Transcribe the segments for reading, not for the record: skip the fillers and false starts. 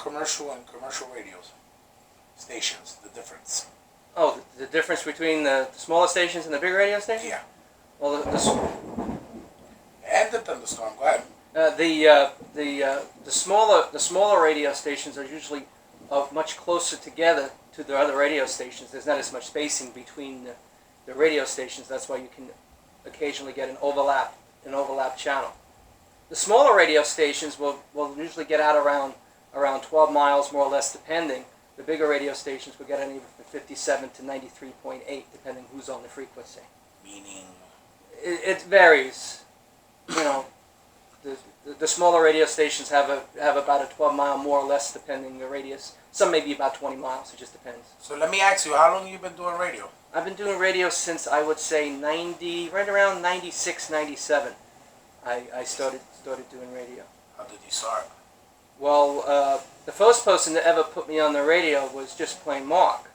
non-commercial and commercial radios stations? The difference. Oh, the difference between the smaller stations and the bigger radio stations? Yeah. Well, And the thunderstorm. Go ahead. the smaller radio stations are usually much closer together to the other radio stations. There's not as much spacing between the radio stations. That's why you can occasionally get an overlap channel. The smaller radio stations will usually get out around 12 miles, more or less, depending. The bigger radio stations will get anywhere from 57 to 93.8, depending who's on the frequency. Meaning? It varies. You know, the smaller radio stations have about a 12-mile, more or less, depending the radius. Some may be about 20 miles. It just depends. So let me ask you, how long have you been doing radio? I've been doing radio since, I would say, right around 96, 97. I started doing radio. How did you start? Well, the first person that ever put me on the radio was just plain Mark.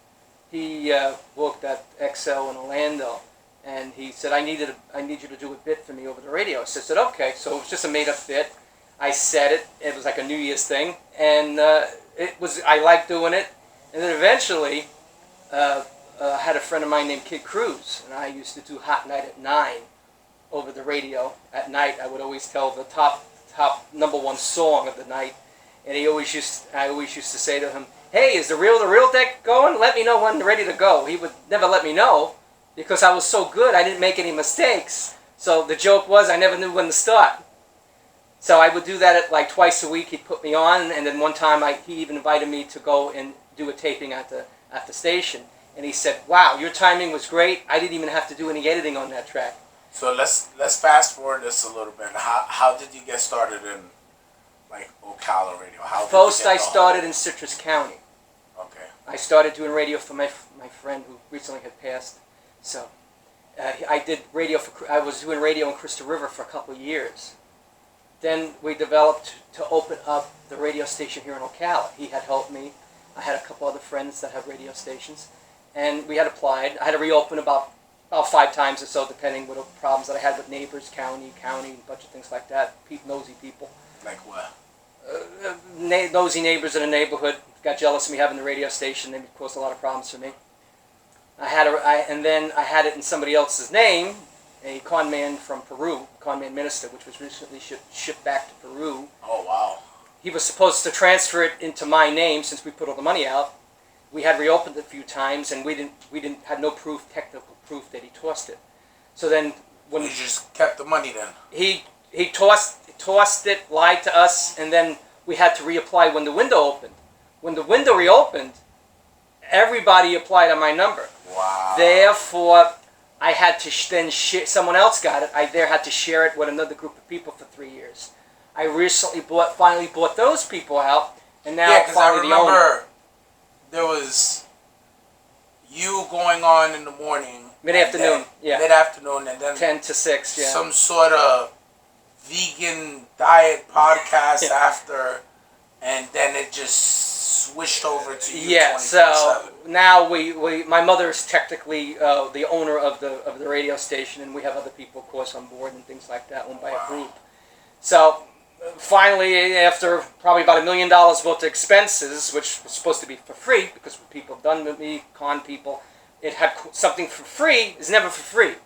He worked at XL in Orlando, and he said, I need you to do a bit for me over the radio. So I said, okay. So it was just a made-up bit. I said it. It was like a New Year's thing, and I liked doing it. And then eventually, I had a friend of mine named Kid Cruz, and I used to do Hot Night at 9 over the radio. At night, I would always tell the top #1 song of the night, and I always used to say to him, hey, is the real deck going? Let me know when they're ready to go. He would never let me know because I was so good, I didn't make any mistakes. So the joke was I never knew when to start. So I would do that like twice a week. He'd put me on, and then one time he even invited me to go and do a taping at the station. And he said, wow, your timing was great. I didn't even have to do any editing on that track. So let's fast forward this a little bit. How did you get started in like Ocala radio? First, I started in Citrus County. Okay. I started doing radio for my friend who recently had passed. So I did radio I was doing radio in Crystal River for a couple of years. Then we developed to open up the radio station here in Ocala. He had helped me. I had a couple other friends that have radio stations, and we had applied. I had to reopen about 5 times or so, depending what the problems that I had with neighbors, county, a bunch of things like that. Nosy people. Like what? Nosy neighbors in the neighborhood got jealous of me having the radio station. They caused a lot of problems for me. And then I had it in somebody else's name, a con man from Peru, con man minister, which was recently shipped back to Peru. Oh, wow. He was supposed to transfer it into my name since we put all the money out. We had reopened it a few times, and we had no technical proof that he tossed it. So then when he just kept the money then. He tossed it, lied to us, and then we had to reapply when the window opened. When the window reopened, everybody applied on my number. Wow. Therefore, I had to then share. Someone else got it. I had to share it with another group of people for 3 years. I recently finally bought those people out, and now yeah, because I remember the there was you going on in the morning, mid-afternoon, and then 10 to 6, yeah, some sort of vegan diet podcast after, and then it just switched over to you. Yeah, so now my mother is technically the owner of the radio station, and we have other people, of course, on board and things like that, owned by a group. So finally, after probably about $1 million worth of expenses, which was supposed to be for free, because what people have done with me, con people, it had something for free is never for free.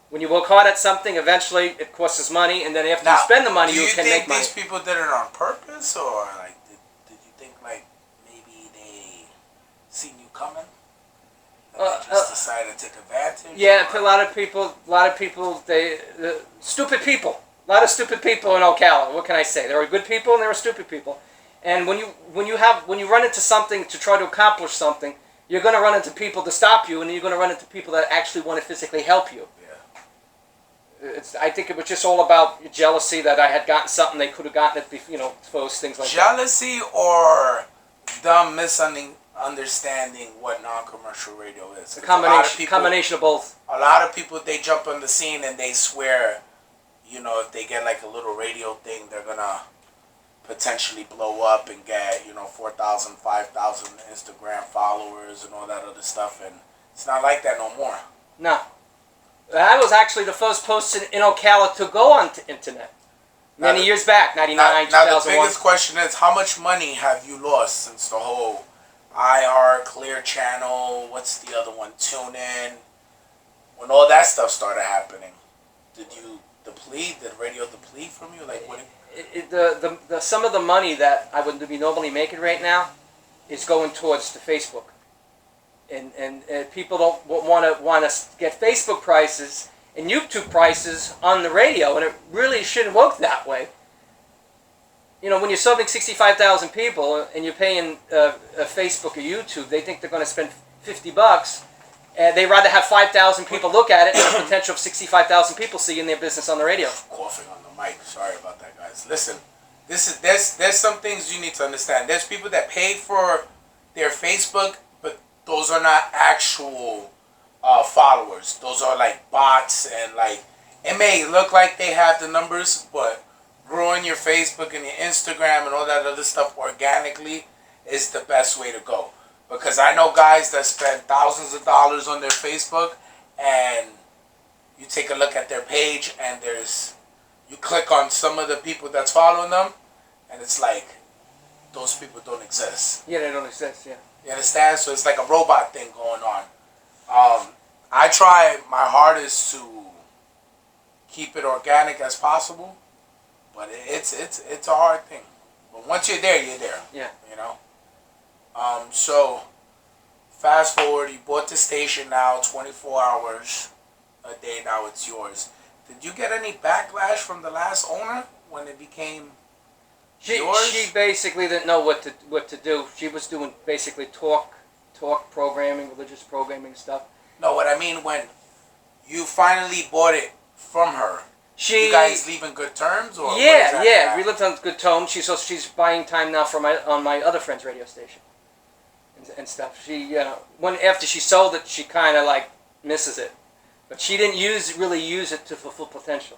When you work hard at something, eventually it costs money, and then after you spend the money, you can make money. Do you think these people did it on purpose, or like did you think like maybe they seen you coming? And they just decided to take advantage? Yeah, a lot of people, stupid people. A lot of stupid people in Ocala. What can I say? There are good people and there are stupid people. And when you run into something to try to accomplish something, you're going to run into people to stop you, and you're going to run into people that actually want to physically help you. Yeah. I think it was just all about jealousy that I had gotten something they could have gotten it, those things like jealousy that. Or dumb misunderstanding what non-commercial radio is. A combination of both. A lot of people, they jump on the scene and they swear, if they get like a little radio thing, they're gonna potentially blow up and get 4,000, 5,000 Instagram followers and all that other stuff, and it's not like that no more. No, I was actually the first person in Ocala to go on to internet. Many years back, 99, now the 2001. biggest question is, how much money have you lost since the whole IR, Clear Channel, what's the other one, TuneIn, when all that stuff started happening? Did you deplete? Did radio deplete from you? Like what? The some of the money that I would be normally making right now is going towards the Facebook, and people don't want to get Facebook prices and YouTube prices on the radio, and it really shouldn't work that way. You know, when you're serving 65,000 people and you're paying a Facebook or YouTube, they think they're going to spend $50, and they rather have 5,000 people look at it than the potential of 65,000 people seeing their business on the radio. Coughing on the mic. Sorry about that, guys. Listen, there's some things you need to understand. There's people that pay for their Facebook, but those are not actual followers. Those are like bots, and like it may look like they have the numbers, but growing your Facebook and your Instagram and all that other stuff organically is the best way to go. Because I know guys that spend thousands of dollars on their Facebook, and you take a look at their page, and you click on some of the people that's following them, and it's like those people don't exist. Yeah, they don't exist. Yeah. You understand? So it's like a robot thing going on. I try my hardest to keep it organic as possible, but it's a hard thing. But once you're there, you're there. Yeah. You know. So fast forward, you bought the station now, 24 hours a day. Now it's yours. Did you get any backlash from the last owner when it became yours? She basically didn't know what to do. She was doing basically talk programming, religious programming stuff. No, what I mean, when you finally bought it from her, you guys leave in good terms, or yeah, we lived on good terms. She's buying time now on my other friend's radio station and stuff. She after she sold it, she kind of like misses it, but she didn't really use it to full potential.